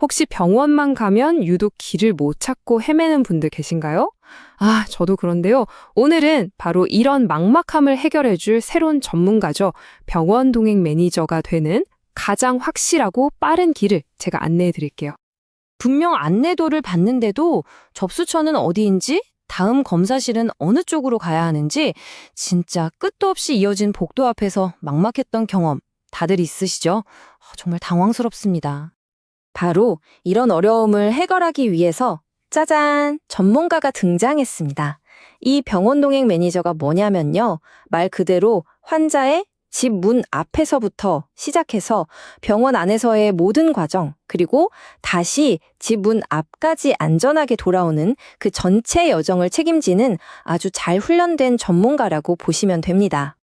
혹시 병원만 가면 유독 길을 못 찾고 헤매는 분들 계신가요? 저도 그런데요. 오늘은 바로 이런 막막함을 해결해줄 새로운 전문가죠. 병원 동행 매니저가 되는 가장 확실하고 빠른 길을 제가 안내해 드릴게요. 분명 안내도를 받는데도 접수처는 어디인지, 다음 검사실은 어느 쪽으로 가야 하는지 진짜 끝도 없이 이어진 복도 앞에서 막막했던 경험 다들 있으시죠? 정말 당황스럽습니다. 바로 이런 어려움을 해결하기 위해서 짜잔! 전문가가 등장했습니다. 이 병원 동행 매니저가 뭐냐면요. 말 그대로 환자의 집 문 앞에서부터 시작해서 병원 안에서의 모든 과정, 그리고 다시 집 문 앞까지 안전하게 돌아오는 그 전체 여정을 책임지는 아주 잘 훈련된 전문가라고 보시면 됩니다.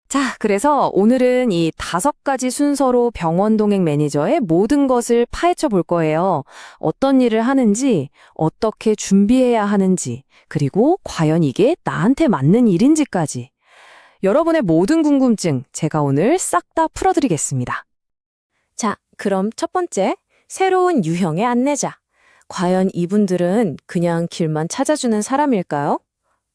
자, 그래서 오늘은 이 5가지 순서로 병원 동행 매니저의 모든 것을 파헤쳐 볼 거예요. 어떤 일을 하는지, 어떻게 준비해야 하는지, 그리고 과연 이게 나한테 맞는 일인지까지. 여러분의 모든 궁금증 제가 오늘 싹 다 풀어드리겠습니다. 자, 그럼 첫 번째, 새로운 유형의 안내자. 과연 이분들은 그냥 길만 찾아주는 사람일까요?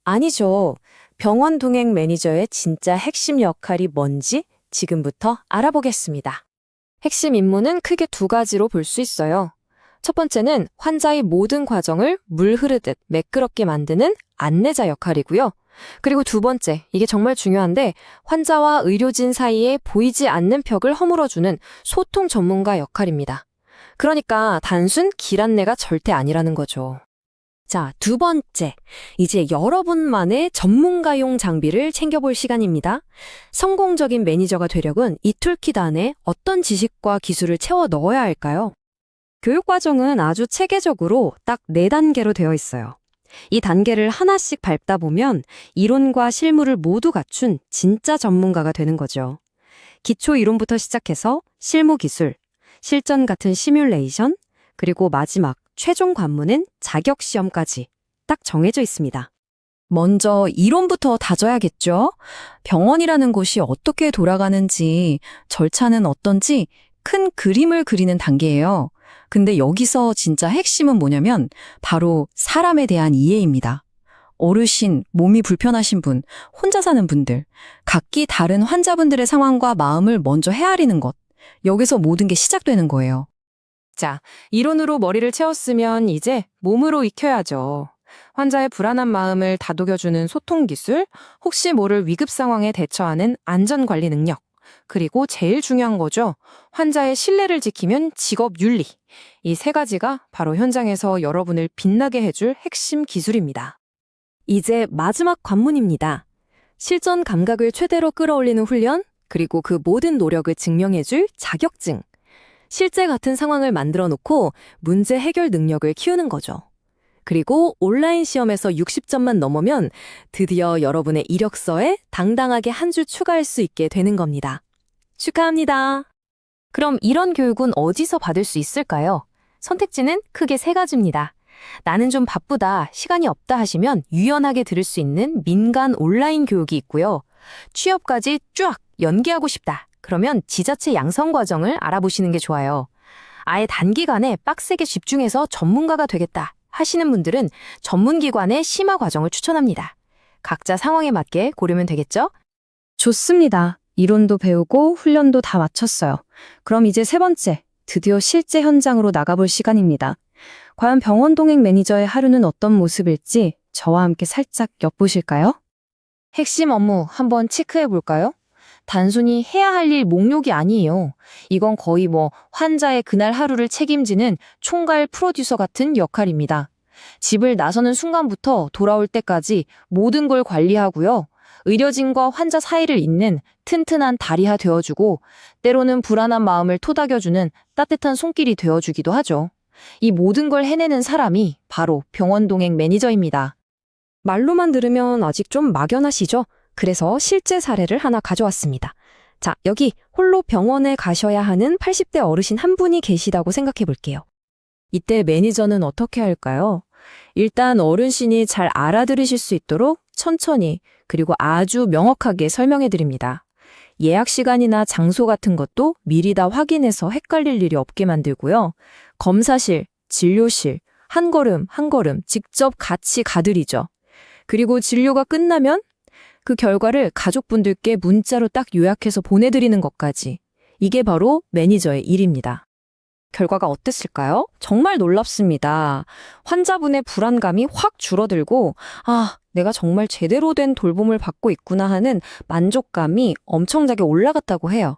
아니죠. 병원 동행 매니저의 진짜 핵심 역할이 뭔지 지금부터 알아보겠습니다. 핵심 임무는 크게 2가지로 볼 수 있어요. 첫 번째는 환자의 모든 과정을 물 흐르듯 매끄럽게 만드는 안내자 역할이고요. 그리고 2번째, 이게 정말 중요한데 환자와 의료진 사이에 보이지 않는 벽을 허물어주는 소통 전문가 역할입니다. 그러니까 단순 길 안내가 절대 아니라는 거죠. 자, 2번째, 이제 여러분만의 전문가용 장비를 챙겨볼 시간입니다. 성공적인 매니저가 되려면 이 툴킷 안에 어떤 지식과 기술을 채워 넣어야 할까요? 교육과정은 아주 체계적으로 딱 4단계로 되어 있어요. 이 단계를 하나씩 밟다 보면 이론과 실무를 모두 갖춘 진짜 전문가가 되는 거죠. 기초 이론부터 시작해서 실무 기술, 실전 같은 시뮬레이션, 그리고 마지막 최종 관문은 자격 시험까지 딱 정해져 있습니다. 먼저 이론부터 다져야겠죠? 병원이라는 곳이 어떻게 돌아가는지, 절차는 어떤지 큰 그림을 그리는 단계예요. 근데 여기서 진짜 핵심은 뭐냐면 바로 사람에 대한 이해입니다. 어르신, 몸이 불편하신 분, 혼자 사는 분들, 각기 다른 환자분들의 상황과 마음을 먼저 헤아리는 것. 여기서 모든 게 시작되는 거예요. 자, 이론으로 머리를 채웠으면 이제 몸으로 익혀야죠. 환자의 불안한 마음을 다독여주는 소통 기술, 혹시 모를 위급 상황에 대처하는 안전관리 능력, 그리고 제일 중요한 거죠. 환자의 신뢰를 지키면 직업 윤리. 이 3가지가 바로 현장에서 여러분을 빛나게 해줄 핵심 기술입니다. 이제 마지막 관문입니다. 실전 감각을 최대로 끌어올리는 훈련, 그리고 그 모든 노력을 증명해줄 자격증. 실제 같은 상황을 만들어 놓고 문제 해결 능력을 키우는 거죠. 그리고 온라인 시험에서 60점만 넘으면 드디어 여러분의 이력서에 당당하게 한 줄 추가할 수 있게 되는 겁니다. 축하합니다. 그럼 이런 교육은 어디서 받을 수 있을까요? 선택지는 크게 3가지입니다. 나는 좀 바쁘다, 시간이 없다 하시면 유연하게 들을 수 있는 민간 온라인 교육이 있고요. 취업까지 쫙 연계하고 싶다. 그러면 지자체 양성 과정을 알아보시는 게 좋아요. 아예 단기간에 빡세게 집중해서 전문가가 되겠다 하시는 분들은 전문기관의 심화 과정을 추천합니다. 각자 상황에 맞게 고르면 되겠죠? 좋습니다. 이론도 배우고 훈련도 다 마쳤어요. 그럼 이제 3번째, 드디어 실제 현장으로 나가볼 시간입니다. 과연 병원 동행 매니저의 하루는 어떤 모습일지 저와 함께 살짝 엿보실까요? 핵심 업무 한번 체크해 볼까요? 단순히 해야 할 일 목록이 아니에요. 이건 거의 환자의 그날 하루를 책임지는 총괄 프로듀서 같은 역할입니다. 집을 나서는 순간부터 돌아올 때까지 모든 걸 관리하고요. 의료진과 환자 사이를 잇는 튼튼한 다리가 되어주고 때로는 불안한 마음을 토닥여주는 따뜻한 손길이 되어주기도 하죠. 이 모든 걸 해내는 사람이 바로 병원 동행 매니저입니다. 말로만 들으면 아직 좀 막연하시죠? 그래서 실제 사례를 하나 가져왔습니다. 자, 여기 홀로 병원에 가셔야 하는 80대 어르신 한 분이 계시다고 생각해 볼게요. 이때 매니저는 어떻게 할까요? 일단 어르신이 잘 알아들으실 수 있도록 천천히 그리고 아주 명확하게 설명해 드립니다. 예약 시간이나 장소 같은 것도 미리 다 확인해서 헷갈릴 일이 없게 만들고요. 검사실, 진료실, 한 걸음 한 걸음 직접 같이 가드리죠. 그리고 진료가 끝나면 그 결과를 가족분들께 문자로 딱 요약해서 보내드리는 것까지. 이게 바로 매니저의 일입니다. 결과가 어땠을까요? 정말 놀랍습니다. 환자분의 불안감이 확 줄어들고, 아, 내가 정말 제대로 된 돌봄을 받고 있구나 하는 만족감이 엄청나게 올라갔다고 해요.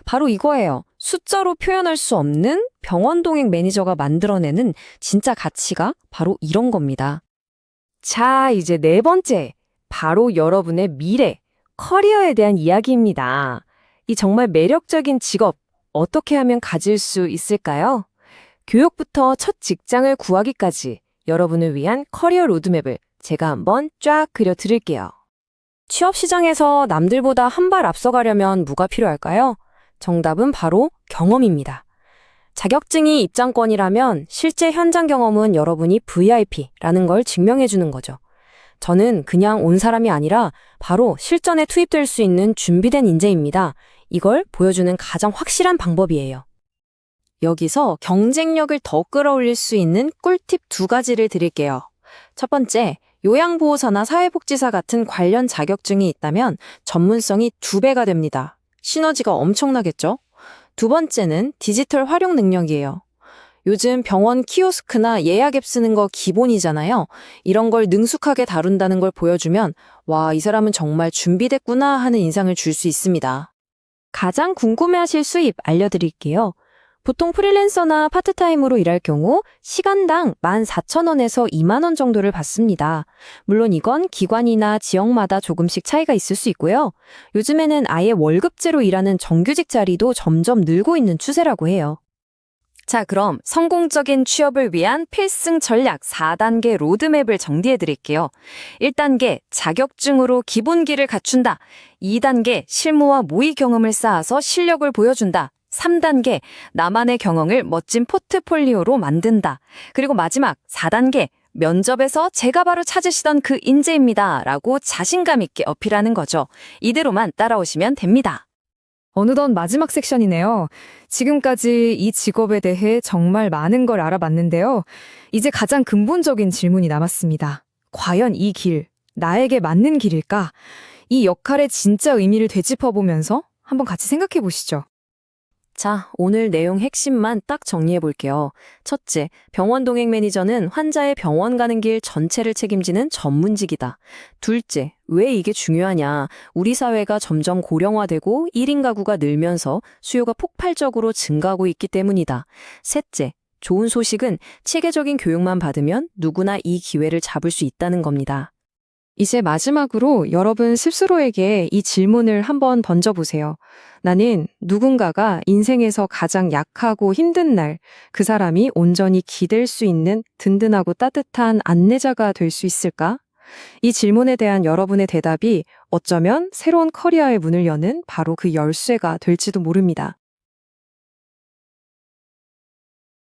바로 이거예요. 숫자로 표현할 수 없는 병원 동행 매니저가 만들어내는 진짜 가치가 바로 이런 겁니다. 자, 이제 네 번째. 바로 여러분의 미래, 커리어에 대한 이야기입니다. 이 정말 매력적인 직업, 어떻게 하면 가질 수 있을까요? 교육부터 첫 직장을 구하기까지 여러분을 위한 커리어 로드맵을 제가 한번 쫙 그려드릴게요. 취업 시장에서 남들보다 한 발 앞서가려면 뭐가 필요할까요? 정답은 바로 경험입니다. 자격증이 입장권이라면 실제 현장 경험은 여러분이 VIP라는 걸 증명해주는 거죠. 저는 그냥 온 사람이 아니라 바로 실전에 투입될 수 있는 준비된 인재입니다. 이걸 보여주는 가장 확실한 방법이에요. 여기서 경쟁력을 더 끌어올릴 수 있는 꿀팁 두 가지를 드릴게요. 첫 번째, 요양보호사나 사회복지사 같은 관련 자격증이 있다면 전문성이 2배가 됩니다. 시너지가 엄청나겠죠? 두 번째는 디지털 활용 능력이에요. 요즘 병원 키오스크나 예약 앱 쓰는 거 기본이잖아요. 이런 걸 능숙하게 다룬다는 걸 보여주면 와, 이 사람은 정말 준비됐구나 하는 인상을 줄 수 있습니다. 가장 궁금해하실 수입 알려드릴게요. 보통 프리랜서나 파트타임으로 일할 경우 시간당 14,000원에서 2만 원 정도를 받습니다. 물론 이건 기관이나 지역마다 조금씩 차이가 있을 수 있고요. 요즘에는 아예 월급제로 일하는 정규직 자리도 점점 늘고 있는 추세라고 해요. 자, 그럼 성공적인 취업을 위한 필승 전략 4단계 로드맵을 정리해 드릴게요. 1단계, 자격증으로 기본기를 갖춘다. 2단계, 실무와 모의 경험을 쌓아서 실력을 보여준다. 3단계, 나만의 경험을 멋진 포트폴리오로 만든다. 그리고 마지막 4단계, 면접에서 제가 바로 찾으시던 그 인재입니다. 라고 자신감 있게 어필하는 거죠. 이대로만 따라오시면 됩니다. 어느덧 마지막 섹션이네요. 지금까지 이 직업에 대해 정말 많은 걸 알아봤는데요. 이제 가장 근본적인 질문이 남았습니다. 과연 이 길, 나에게 맞는 길일까? 이 역할의 진짜 의미를 되짚어보면서 한번 같이 생각해 보시죠. 자, 오늘 내용 핵심만 딱 정리해 볼게요. 첫째, 병원 동행 매니저는 환자의 병원 가는 길 전체를 책임지는 전문직이다. 둘째, 왜 이게 중요하냐? 우리 사회가 점점 고령화되고 1인 가구가 늘면서 수요가 폭발적으로 증가하고 있기 때문이다. 셋째, 좋은 소식은 체계적인 교육만 받으면 누구나 이 기회를 잡을 수 있다는 겁니다. 이제 마지막으로 여러분 스스로에게 이 질문을 한번 던져보세요. 나는 누군가가 인생에서 가장 약하고 힘든 날, 그 사람이 온전히 기댈 수 있는 든든하고 따뜻한 안내자가 될 수 있을까? 이 질문에 대한 여러분의 대답이 어쩌면 새로운 커리어의 문을 여는 바로 그 열쇠가 될지도 모릅니다.